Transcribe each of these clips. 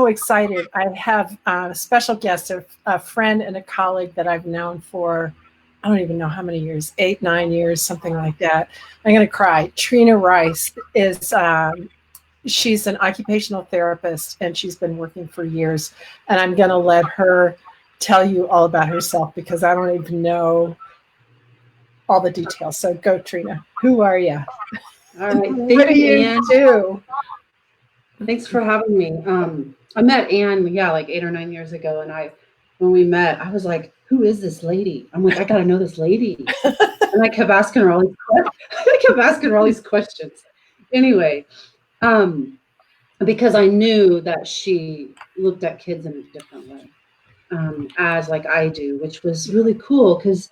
so excited. I have a special guest, a friend and a colleague that I've known for, I don't even know how many years, 8, 9 years, something like that. I'm going to cry. Trina Rice is, she's an occupational therapist, and she's been working for years. And I'm going to let her tell you all about herself because I don't even know all the details. So go, Trina. Who are you? All right. What do you do? Thanks for having me. I met Anne, like 8 or 9 years ago, and when we met, I was like, "Who is this lady?" I'm like, "I gotta know this lady," and I kept asking her all these questions. Anyway, because I knew that she looked at kids in a different way, as like I do, which was really cool because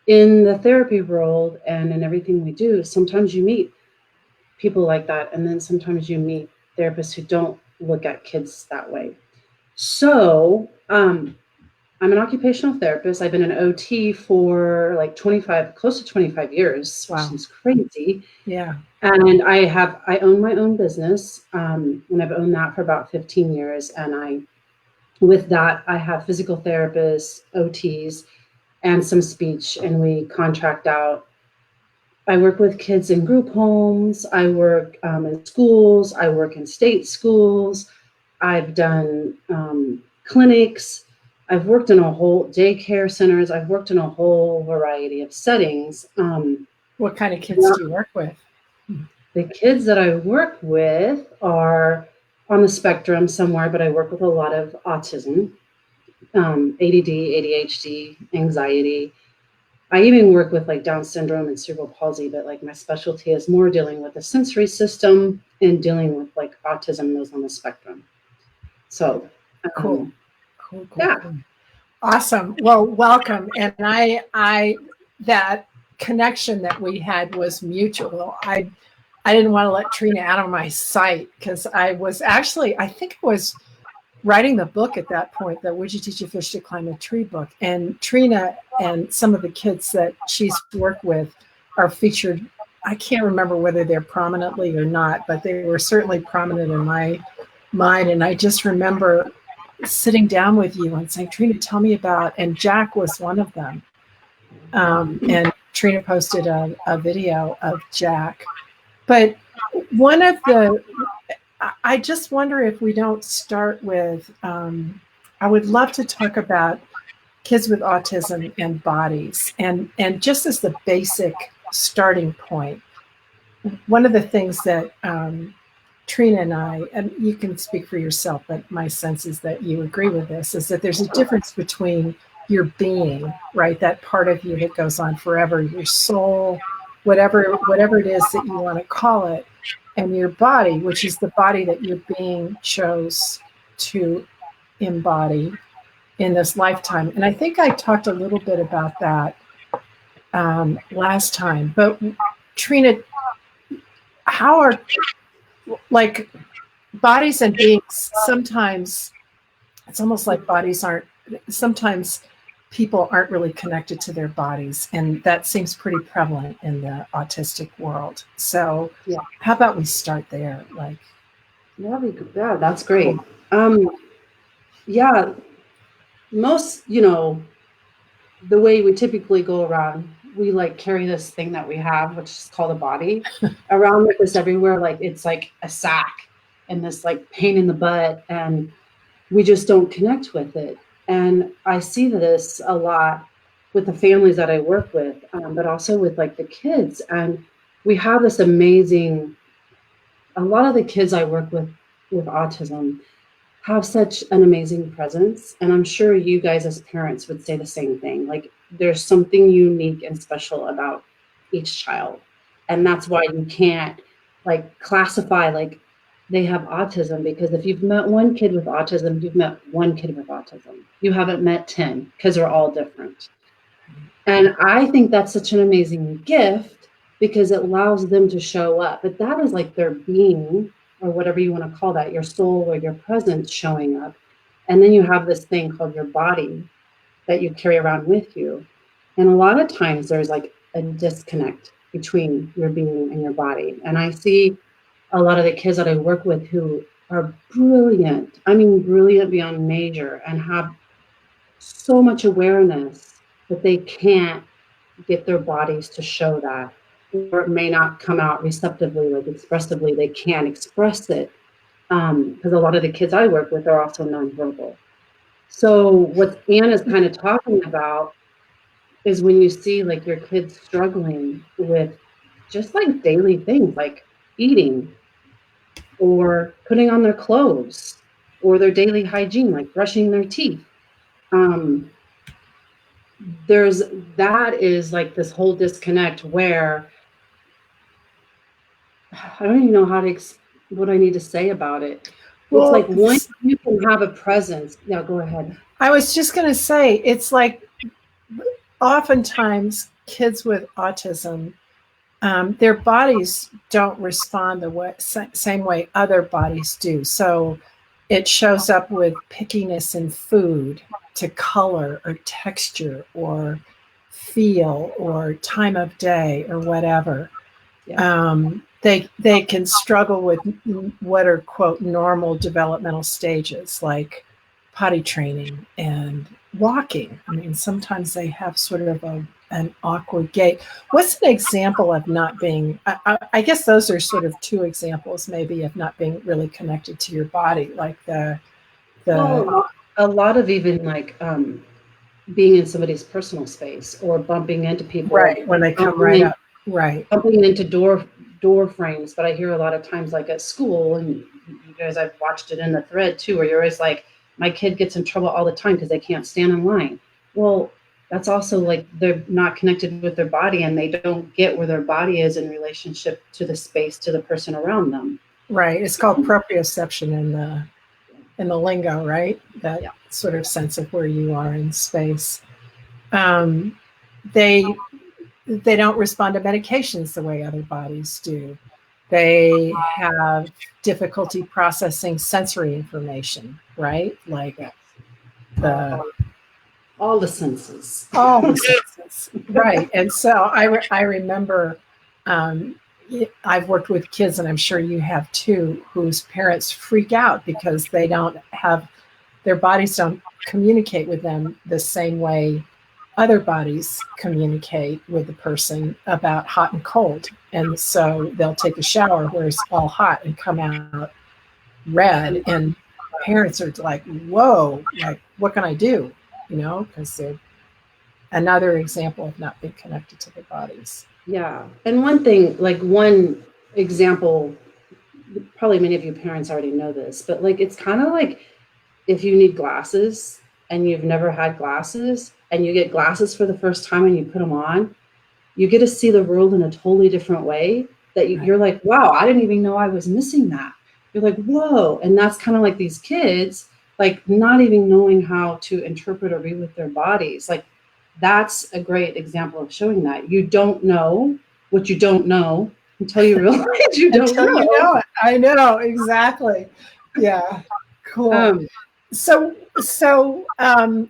in the therapy world and in everything we do, sometimes you meet people like that, and then sometimes you meet therapists who don't look at kids that way. So I'm an occupational therapist. I've been an OT for like close to 25 years, Wow. which is crazy. Yeah. And I own my own business, and I've owned that for about 15 years. And with that, I have physical therapists, OTs, and some speech, and we contract out. I work with kids in group homes. I work in schools. I work in state schools. I've done clinics. I've worked in a whole daycare centers. I've worked in a whole variety of settings. What kind of kids do you work with? The kids that I work with are on the spectrum somewhere, but I work with a lot of autism, ADD, ADHD, anxiety. I even work with like Down syndrome and cerebral palsy, but like my specialty is more dealing with the sensory system and dealing with like autism and those on the spectrum. So cool. Yeah. Cool. Awesome. Well, welcome. And I that connection that we had was mutual. I didn't want to let Trina out of my sight because I think I was writing the book at that point, the Would You Teach a Fish to Climb a Tree book. And Trina and some of the kids that she's worked with are featured. I can't remember whether they're prominently or not, but they were certainly prominent in my mind. And I just remember sitting down with you and saying, Trina, tell me about, and Jack was one of them. And Trina posted a video of Jack. But I just wonder if we don't start with, I would love to talk about kids with autism and bodies. And just as the basic starting point, one of the things that Trina and I, and you can speak for yourself, but my sense is that you agree with this, is that there's a difference between your being, right? That part of you that goes on forever, your soul, whatever it is that you want to call it, and your body, which is the body that your being chose to embody in this lifetime. And I think I talked a little bit about that last time. But Trina, how are like bodies and beings, sometimes it's almost like sometimes people aren't really connected to their bodies, and that seems pretty prevalent in the autistic world. So how about we start there? Yeah, that's great. Most, the way we typically go around, we like carry this thing that we have, which is called a body, around with us everywhere. Like it's like a sack and this like pain in the butt, and we just don't connect with it. And I see this a lot with the families that I work with, but also with like the kids. And we have this amazing, a lot of the kids I work with autism have such an amazing presence. And I'm sure you guys as parents would say the same thing. Like there's something unique and special about each child. And that's why you can't like classify like they have autism, because if you've met one kid with autism, you've met one kid with autism. You haven't met 10 because they're all different. And I think that's such an amazing gift because it allows them to show up. But that is like their being, or whatever you want to call that, your soul or your presence showing up. And then you have this thing called your body that you carry around with you. And a lot of times there's like a disconnect between your being and your body. And I see a lot of the kids that I work with who are brilliant. I mean, brilliant beyond measure, and have so much awareness that they can't get their bodies to show that, or it may not come out receptively, like expressively. They can't express it because a lot of the kids I work with are also nonverbal. So what Anna's kind of talking about is when you see like your kids struggling with just like daily things like eating or putting on their clothes or their daily hygiene, like brushing their teeth. Um, there's that is like this whole disconnect where I don't even know what I need to say about it. It's Well, like once you can have a presence. Yeah, go ahead. I was just going to say, it's like oftentimes kids with autism, their bodies don't respond same way other bodies do. So it shows up with pickiness in food, to color or texture or feel or time of day or whatever. Yeah. They can struggle with what are quote normal developmental stages like potty training and walking. I mean, sometimes they have sort of an awkward gait. What's an example of not being? I guess those are sort of two examples, maybe, of not being really connected to your body, like the Well, a lot of even like being in somebody's personal space or bumping into people, right when they come bumping right in, up. Right, bumping into door frames. But I hear a lot of times, like at school, and you guys, I've watched it in the thread too, where you're always like, my kid gets in trouble all the time because they can't stand in line. Well, that's also like they're not connected with their body and they don't get where their body is in relationship to the space, to the person around them. right. It's called proprioception in the lingo, right? That Yeah. sort of sense of where you are in space. Um, they they don't respond to medications the way other bodies do. They have difficulty processing sensory information, right? Like Yes. the All the senses. all the senses, right? And so I remember um, I've worked with kids, and I'm sure you have too, whose parents freak out because they don't have their bodies don't communicate with them the same way other bodies communicate with the person about hot and cold. And so they'll take a shower where it's all hot and come out red. And parents are like, whoa, like, what can I do? You know, because they're another example of not being connected to their bodies. Yeah. And one example, probably many of you parents already know this, but like it's kind of like if you need glasses and you've never had glasses and you get glasses for the first time and you put them on, you get to see the world in a totally different way that you're like, wow, I didn't even know I was missing that. You're like, whoa. And that's kind of like these kids, like not even knowing how to interpret or read with their bodies. Like that's a great example of showing that you don't know what you don't know until you realize you don't Until know. you know it. I know, exactly. Yeah, cool. Um,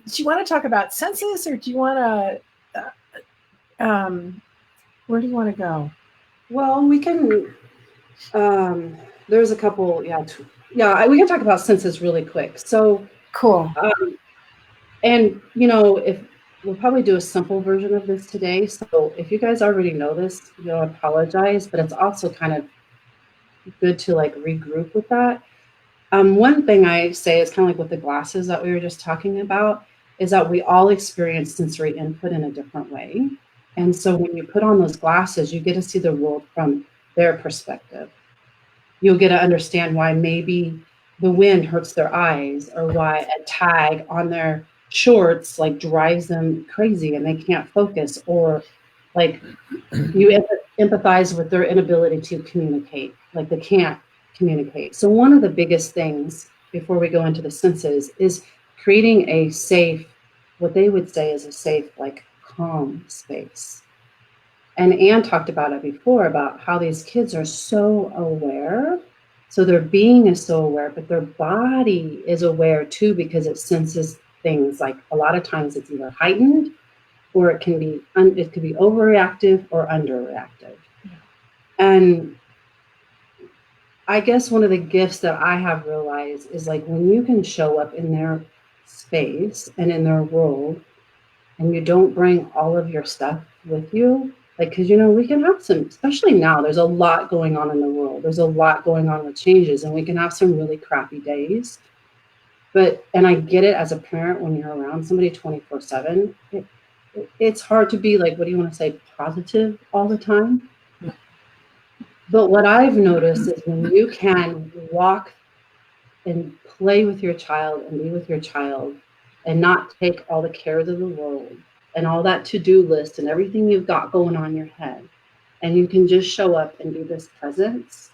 Do you want to talk about census, or do you want to? Where do you want to go? well, we can. There's a couple. Yeah. We can talk about census really quick. So, Cool. and you know, if we'll probably do a simple version of this today. So, if you guys already know this, you know, apologize. But it's also kind of good to like regroup with that. One thing I say is kind of like with the glasses that we were just talking about is that we all experience sensory input in a different way. And so when you put on those glasses, you get to see the world from their perspective. You'll get to understand why maybe the wind hurts their eyes or why a tag on their shorts like drives them crazy and they can't focus, or like you empathize with their inability to communicate, like they can't communicate. So one of the biggest things before we go into the senses is creating a safe, what they would say is a safe, like calm space. And Anne talked about it before about how these kids are so aware. So their being is so aware, but their body is aware too because it senses things. Like a lot of times it's either heightened or it can be overreactive or underreactive. And I guess one of the gifts that I have realized is like when you can show up in their space and in their world and you don't bring all of your stuff with you, like, because we can have some, especially now, there's a lot going on in the world. There's a lot going on with changes, and we can have some really crappy days. And I get it as a parent when you're around somebody 24/7. It's hard to be like, what do you want to say, positive all the time. But what I've noticed is when you can walk and play with your child and be with your child and not take all the cares of the world and all that to-do list and everything you've got going on in your head, and you can just show up and be this presence,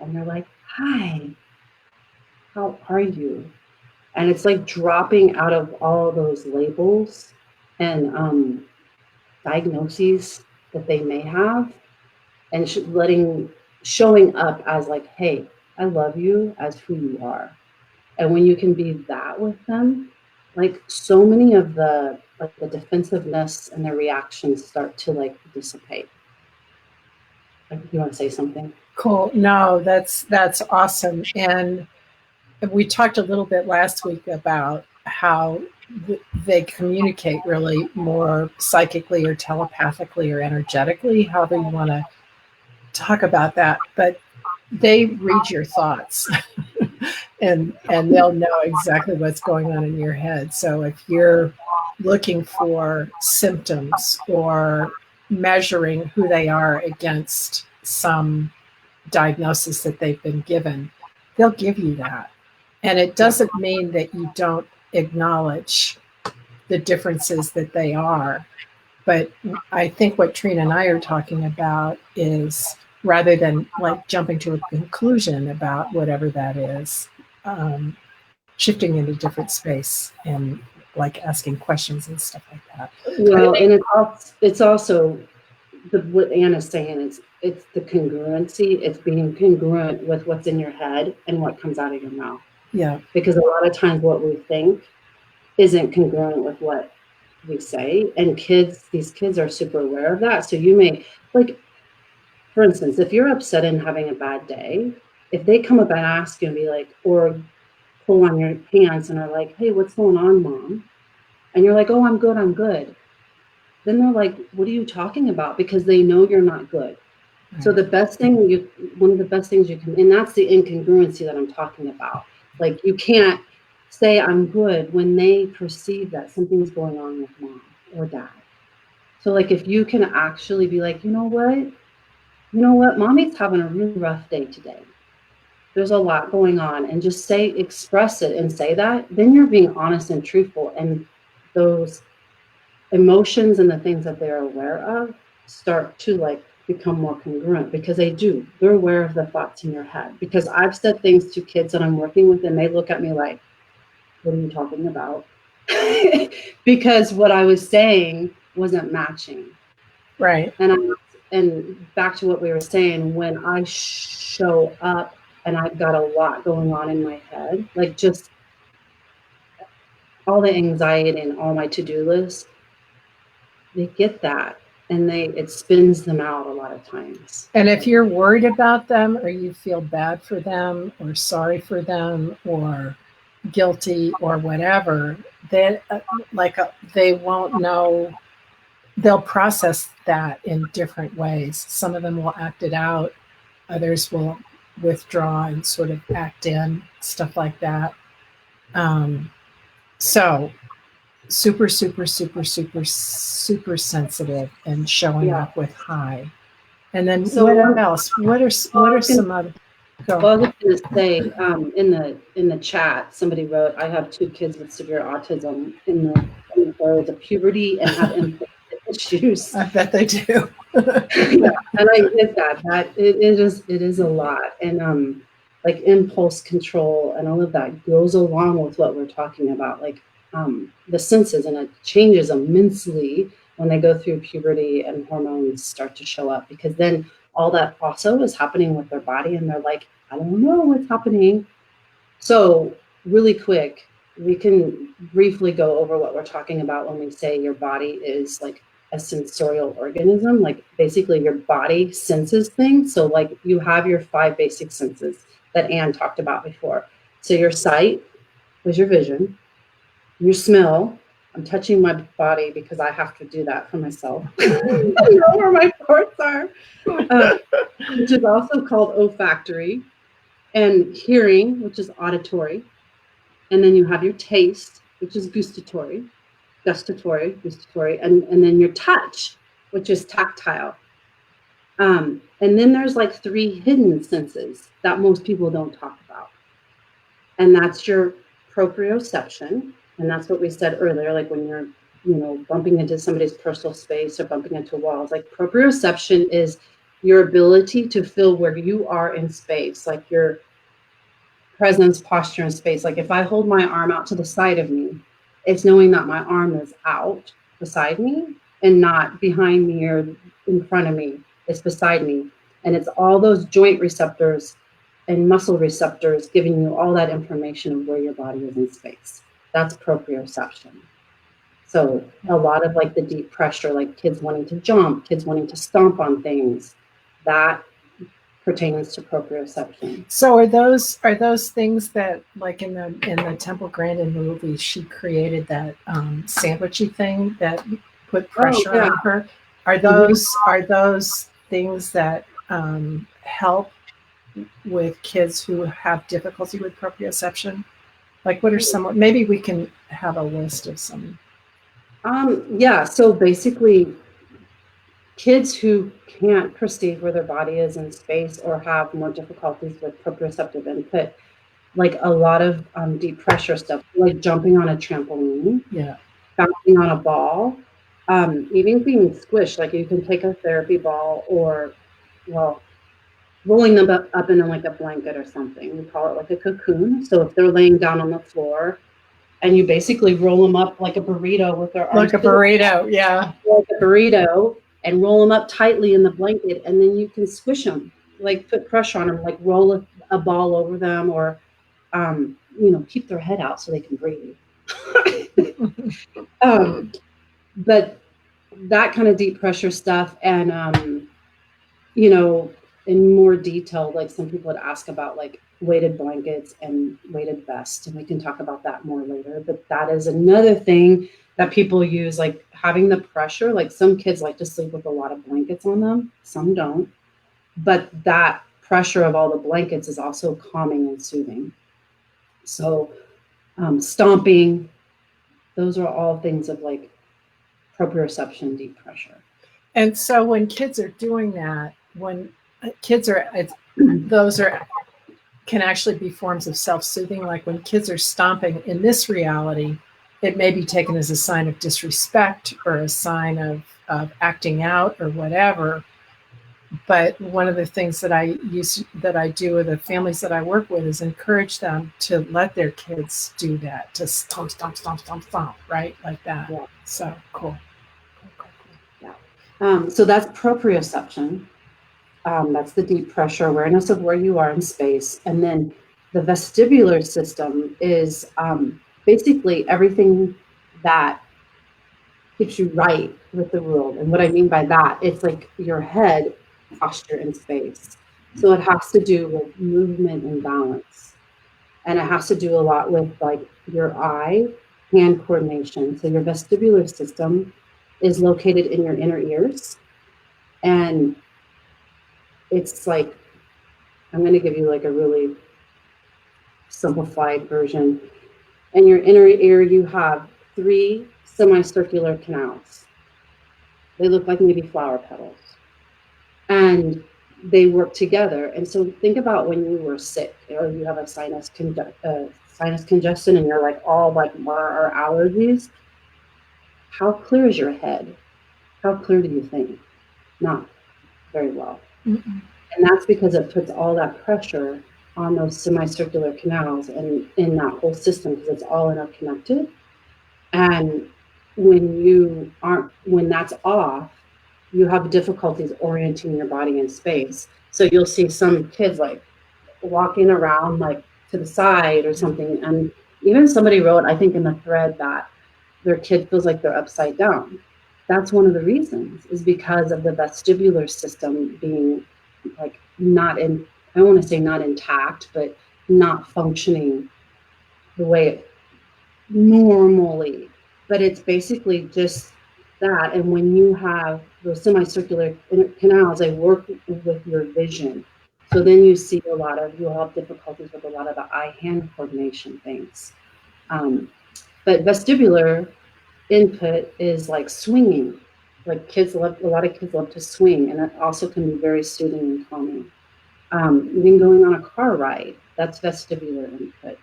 and they're like, hi, how are you? And it's like dropping out of all those labels and diagnoses that they may have, and showing up as like, hey, I love you as who you are. And when you can be that with them, like so many of the defensiveness and their reactions start to like dissipate. Like, you want to say something? Cool. No, that's awesome. And we talked a little bit last week about how they communicate really more psychically or telepathically or energetically, however you want to talk about that. But they read your thoughts and they'll know exactly what's going on in your head. So if you're looking for symptoms or measuring who they are against some diagnosis that they've been given, they'll give you that. And it doesn't mean that you don't acknowledge the differences that they are. But I think what Trina and I are talking about is, rather than like jumping to a conclusion about whatever that is, shifting into different space and like asking questions and stuff like that. Well, and it's also what Anna's saying, it's the congruency. It's being congruent with what's in your head and what comes out of your mouth. Yeah. Because a lot of times what we think isn't congruent with what we say. And these kids are super aware of that. So you may, like, for instance, if you're upset and having a bad day, if they come up and ask you and be like, or pull on your pants and are like, hey, what's going on, Mom? And you're like, oh, I'm good, then they're like, what are you talking about? Because they know you're not good. Right. So one of the best things you can, and that's the incongruency that I'm talking about. Like, you can't say I'm good when they perceive that something's going on with Mom or Dad. So like, if you can actually be like, you know what, Mommy's having a really rough day today. There's a lot going on, and just express it and say that, then you're being honest and truthful. And those emotions and the things that they're aware of start to like become more congruent, because they're aware of the thoughts in your head. Because I've said things to kids that I'm working with and they look at me like, what are you talking about? Because what I was saying wasn't matching. Right. And back to what we were saying, when I show up and I've got a lot going on in my head, like just all the anxiety and all my to-do lists, they get that, and it spins them out a lot of times. And if you're worried about them, or you feel bad for them or sorry for them or guilty or whatever, they won't know. They'll process that in different ways. Some of them will act it out. Others will withdraw and sort of act in, stuff like that. So super, super, super, super, super sensitive and showing up with hi. And then what else? What are some other? Well, I was going to say, in the chat, somebody wrote, I have 2 kids with severe autism in the puberty and have impulse issues. I bet they do. Yeah, and I get that it is a lot. And like impulse control and all of that goes along with what we're talking about, like the senses, and it changes immensely when they go through puberty and hormones start to show up, because then all that also is happening with their body and they're like, I don't know what's happening. So really quick, we can briefly go over what we're talking about when we say your body is like a sensorial organism. Like basically your body senses things. So like you have your 5 basic senses that Anne talked about before. So your sight is your vision, your smell. I'm touching my body because I have to do that for myself. I know where my parts are, which is also called olfactory, and hearing, which is auditory. And then you have your taste, which is gustatory, and then your touch, which is tactile. And then there's like 3 hidden senses that most people don't talk about. And that's your proprioception. And that's what we said earlier, like when you're, bumping into somebody's personal space or bumping into walls. Like proprioception is your ability to feel where you are in space, like your presence, posture, and space. Like if I hold my arm out to the side of me, it's knowing that my arm is out beside me and not behind me or in front of me. It's beside me. And it's all those joint receptors and muscle receptors giving you all that information of where your body is in space. That's proprioception. So a lot of like the deep pressure, like kids wanting to jump, kids wanting to stomp on things, that pertains to proprioception. So are those things that, like in the Temple Grandin movie, she created that sandwichy thing that put pressure on her? Are those things that help with kids who have difficulty with proprioception? Like what are some? Maybe we can have a list of some. Yeah. So basically, kids who can't perceive where their body is in space or have more difficulties with proprioceptive input, like a lot of deep pressure stuff, like jumping on a trampoline, bouncing on a ball, even being squished. Like you can take a therapy ball or, rolling them up in like a blanket or something. We call it like a cocoon. So if they're laying down on the floor, and you basically roll them up like a burrito with their arms. Like a burrito, yeah. Like a burrito, and roll them up tightly in the blanket, and then you can squish them, like put pressure on them, like roll a ball over them, or keep their head out so they can breathe. But that kind of deep pressure stuff, and in more detail, like some people would ask about like weighted blankets and weighted vests, and we can talk about that more later. But that is another thing that people use, like having the pressure. Like some kids like to sleep with a lot of blankets on them, some don't, but that pressure of all the blankets is also calming and soothing. So stomping, those are all things of like proprioception, deep pressure. And so when kids are doing that, when kids are, those are can actually be forms of self-soothing. Like when kids are stomping in this reality, it may be taken as a sign of disrespect or a sign of acting out or whatever. But one of the things that I do with the families that I work with is encourage them to let their kids do that, to stomp, stomp, stomp, stomp, stomp, right? Like that. Yeah. So cool. Yeah. So that's proprioception. That's the deep pressure awareness of where you are in space. And then the vestibular system is basically everything that keeps you right with the world. And what I mean by that, it's like your head posture in space. So it has to do with movement and balance. And it has to do a lot with like your eye-hand coordination. So your vestibular system is located in your inner ears. And it's like, I'm going to give you like a really simplified version. In your inner ear, you have 3 semicircular canals. They look like maybe flower petals. And they work together. And so think about when you were sick or you have a sinus congestion and you're like all like or allergies. How clear is your head? How clear do you think? Not very well. Mm-mm. And that's because it puts all that pressure on those semicircular canals and in that whole system, because it's all interconnected. And when that's off, you have difficulties orienting your body in space. So you'll see some kids like walking around like to the side or something. And even somebody wrote, I think in the thread, that their kid feels like they're upside down. that's one of the reasons, is because of the vestibular system being like not in, I don't want to say not intact, but not functioning the way it normally. But it's basically just that. And when you have those semicircular canals, they work with your vision. So then you see a lot of, you'll have difficulties with a lot of the eye-hand coordination things. But vestibular input is like swinging. Like kids love, a lot of kids love to swing, and that also can be very soothing and calming. Even going on a car ride, that's vestibular input.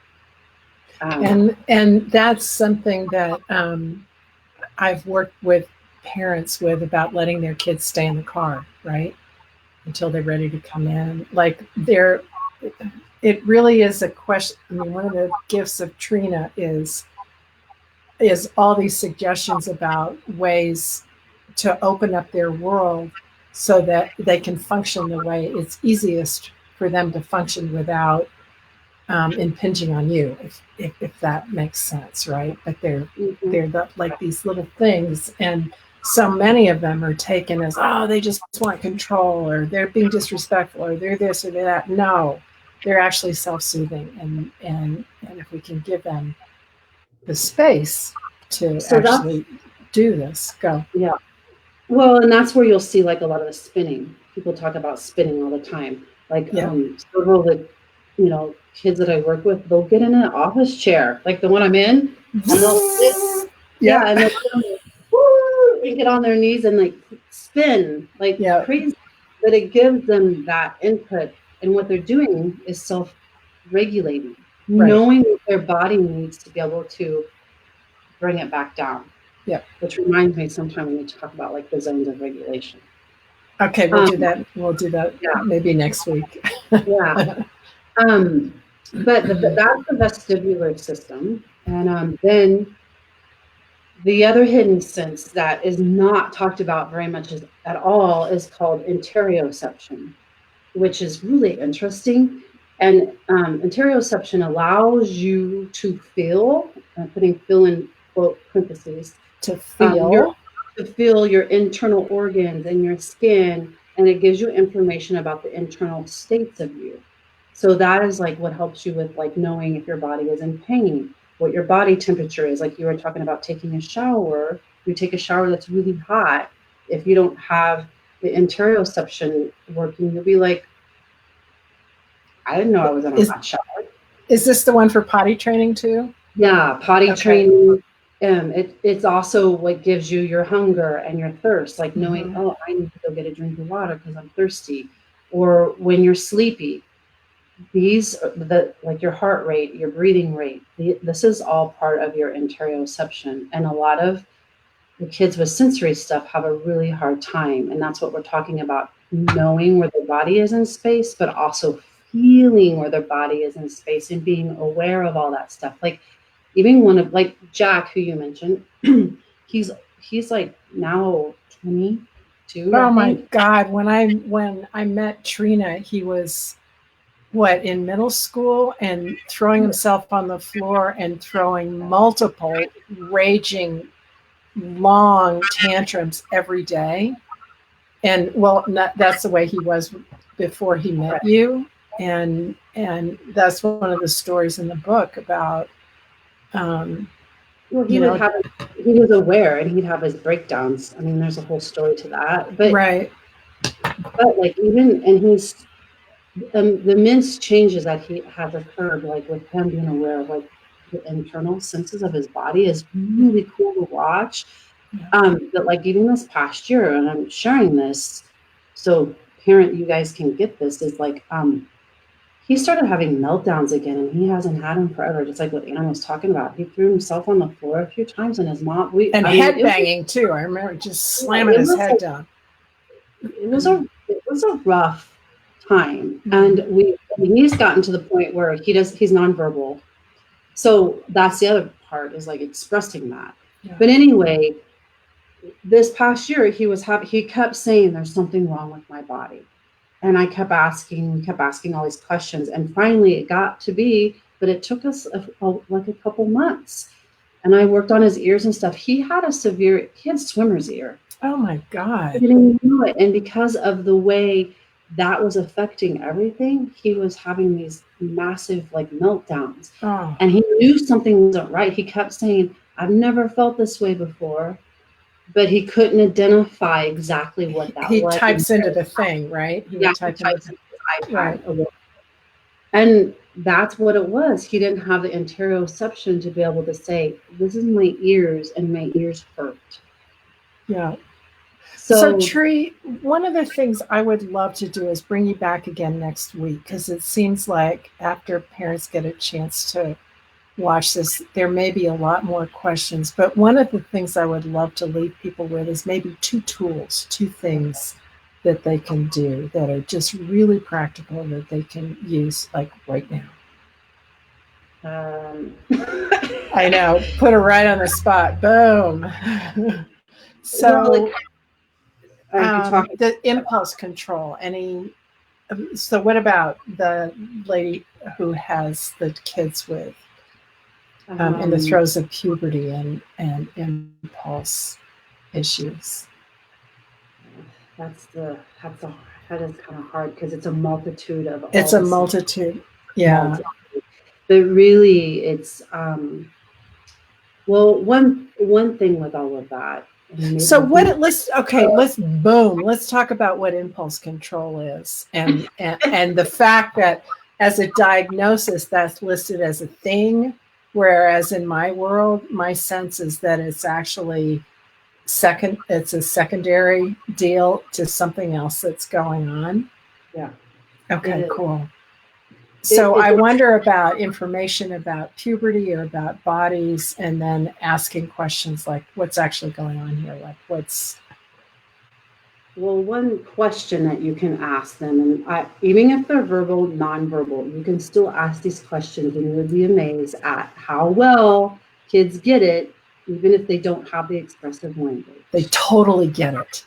And that's something that I've worked with parents with, about letting their kids stay in the car, right, until they're ready to come in. Like it really is a question. I mean, one of the gifts of Trina is all these suggestions about ways to open up their world so that they can function the way it's easiest for them to function without impinging on you, if that makes sense, right? But they're like these little things, and so many of them are taken as, oh, they just want control, or they're being disrespectful, or they're this or they're that. No, they're actually self-soothing, and if we can give them the space to So actually do this, go. yeah. Well, and that's where you'll see like a lot of the spinning. People talk about spinning all the time. Like Yeah. several of the kids that I work with, they'll get in an office chair, like the one I'm in, and they'll sit, Yeah. and they'll get on their knees and like spin like crazy. But it gives them that input, and what they're doing is self-regulating, knowing what their body needs to be able to bring it back down. Yeah. Which reminds me sometime when we talk about like the zones of regulation. Okay, we'll do that. We'll do that maybe next week. Yeah. But that's the vestibular system. And then the other hidden sense that is not talked about very much at all is called interoception, which is really interesting. And interoception allows you to feel, putting feel in quote parentheses, to feel your internal organs and your skin, and it gives you information about the internal states of you. So that is like what helps you with like knowing if your body is in pain, what your body temperature is. Like you were talking about taking a shower, you take a shower that's really hot. If you don't have the interoception working, you'll be like, I didn't know I was in a hot shower. Is this the one for potty training too? Yeah, potty training. It's also what gives you your hunger and your thirst, like knowing, oh, I need to go get a drink of water because I'm thirsty. Or when you're sleepy, like your heart rate, your breathing rate, this is all part of your interoception. And a lot of the kids with sensory stuff have a really hard time. And that's what we're talking about, knowing where their body is in space, but also feeling where their body is in space and being aware of all that stuff. Like even one of like Jack, who you mentioned, he's like now 22. Oh my God. When I met Trina, he was in middle school, and throwing himself on the floor and throwing multiple raging long tantrums every day. And that's the way he was before he met you. And that's one of the stories in the book about he was aware, and he'd have his breakdowns. I mean, there's a whole story to that. But like even, and he's the immense changes that he has occurred, like with him being aware of like the internal senses of his body, is really cool to watch. But like even this past year, and I'm sharing this so parent, you guys can get this, is like he started having meltdowns again, and he hasn't had them forever. Just like what Anna was talking about, he threw himself on the floor a few times, and his mom head banging too. I remember just slamming his head down. It was a rough time, and he's gotten to the point where he's nonverbal. So that's the other part, is like expressing that. Yeah. But anyway, this past year he kept saying there's something wrong with my body. And we kept asking all these questions. And finally it got to be, but it took us like a couple months. And I worked on his ears and stuff. He had swimmer's ear. Oh my God. I didn't even know it. And because of the way that was affecting everything, he was having these massive like meltdowns. Oh. And he knew something wasn't right. He kept saying, I've never felt this way before. But he couldn't identify exactly what that He was. types into the thing, right? He types into his iPad. Right. And that's what it was. He didn't have the interoception to be able to say, this is my ears and my ears hurt. Yeah. So Tree, one of the things I would love to do is bring you back again next week, because it seems like after parents get a chance to watch this, there may be a lot more questions. But one of the things I would love to leave people with is maybe 2 tools, 2 things that they can do that are just really practical that they can use like right now. I know, put her right on the spot. Boom. So the impulse control, so what about the lady who has the kids with in the throes of puberty and impulse issues? That is kind of hard because it's a multitude of. It's a multitude, yeah. But really, it's well, one thing with all of that. So let's talk about what impulse control is, and the fact that as a diagnosis that's listed as a thing, whereas in my world, my sense is that it's actually it's a secondary deal to something else that's going on. Yeah. Okay, cool. So I wonder about information about puberty or about bodies, and then asking questions like, what's actually going on here? Like, Well, one question that you can ask them, and even if they're verbal, nonverbal, you can still ask these questions, and you'll be amazed at how well kids get it, even if they don't have the expressive language. They totally get it.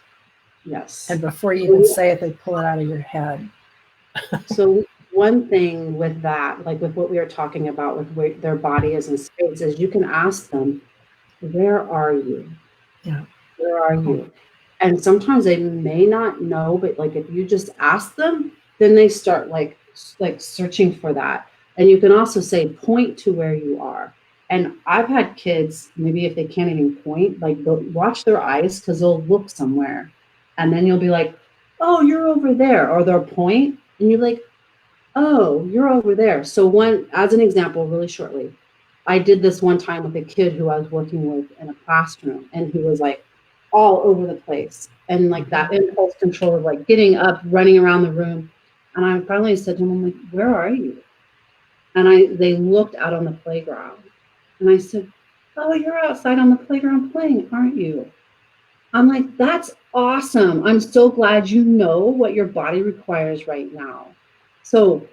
Yes. And before you even say it, they pull it out of your head. So one thing with that, like with what we were talking about with where their body is in space, is you can ask them, where are you? Yeah. Where are you? And sometimes they may not know, but like if you just ask them, then they start like searching for that. And you can also say, point to where you are. And I've had kids, maybe if they can't even point, like watch their eyes because they'll look somewhere. And then you'll be like, oh, you're over there. Or they'll point and you're like, oh, you're over there. So as an example, really shortly, I did this one time with a kid who I was working with in a classroom, and he was like all over the place. And like that impulse control of like getting up, running around the room. And I finally said to him, I'm like, where are you? And they looked out on the playground. And I said, oh, you're outside on the playground playing, aren't you? I'm like, that's awesome. I'm so glad you know what your body requires right now. So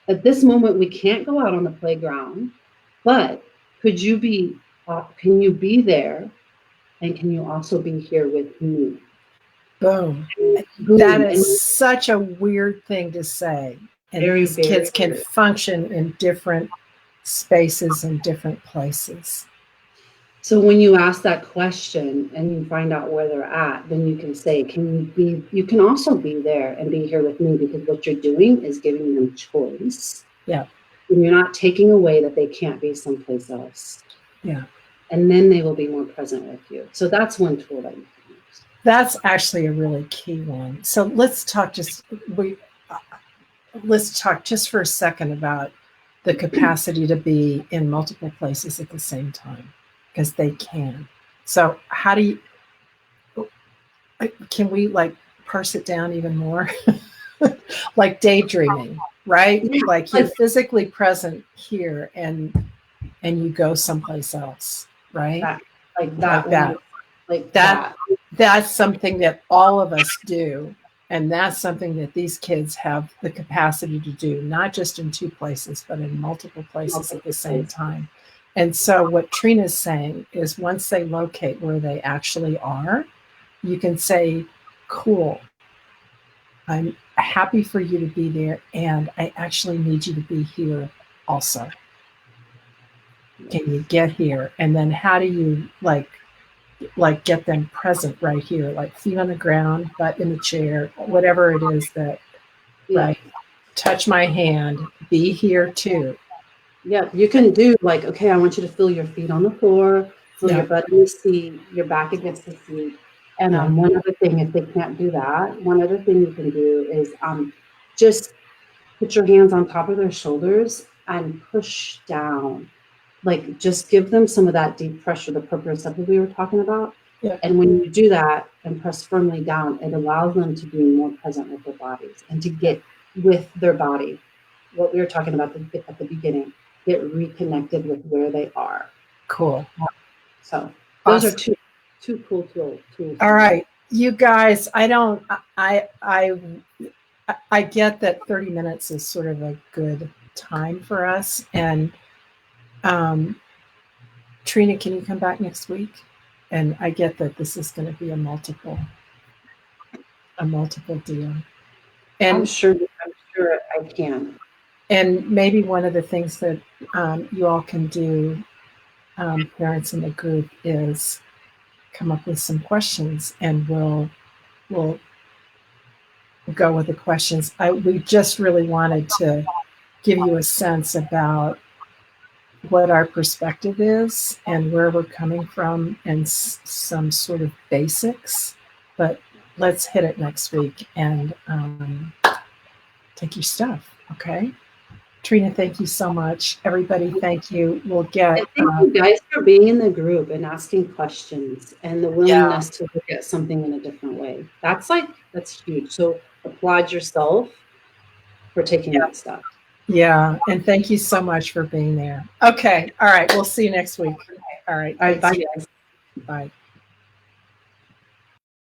at this moment, we can't go out on the playground, but can you be there? And can you also be here with me? Boom. That is such a weird thing to say. And these kids can function in different spaces and different places. So when you ask that question and you find out where they're at, then you can say, you can also be there and be here with me, because what you're doing is giving them choice. Yeah. And you're not taking away that they can't be someplace else. Yeah. And then they will be more present with you. So that's one tool that you can use. That's actually a really key one. So let's talk just for a second about the capacity to be in multiple places at the same time, because they can. So can we like parse it down even more? Like daydreaming, right? Yeah, like you're physically present here and you go someplace else, right? That's something that all of us do. And that's something that these kids have the capacity to do, not just in 2 places, but in multiple places at the same time. And so what Trina's saying is, once they locate where they actually are, you can say, cool, I'm happy for you to be there, and I actually need you to be here also. can you get here? And then how do you like get them present right here, like feet on the ground, butt in the chair, whatever it is that, Yeah. right? Touch my hand, be here too. Yeah, you can do like, okay, I want you to feel your feet on the floor, feel Yeah. your butt in the seat, your back against the seat. And Yeah. one other thing, if they can't do that, one other thing you can do is just put your hands on top of their shoulders and push down. Like just give them some of that deep pressure, the proprioceptive we were talking about. Yeah. And when you do that and press firmly down, it allows them to be more present with their bodies and to get with their body. What we were talking about at the beginning, get reconnected with where they are. Cool. So those are Awesome. two cool tools. All right, you guys, I get that 30 minutes is sort of a good time for us. And Trina, can you come back next week? And I get that this is going to be a multiple deal. I'm And sure I can. and maybe one of the things that you all can do, parents in the group, is come up with some questions, and we'll go with the questions. We just really wanted to give you a sense about what our perspective is and where we're coming from, and some sort of basics. But let's hit it next week and take your stuff. Okay. Trina, thank you so much. Everybody, thank you. We'll get. And thank you guys for being in the group and asking questions and the willingness to look at something in a different way. That's huge. So applaud yourself for taking that step. Yeah. And thank you so much for being there. Okay. All right. We'll see you next week. All right. All right. Bye, guys. Bye.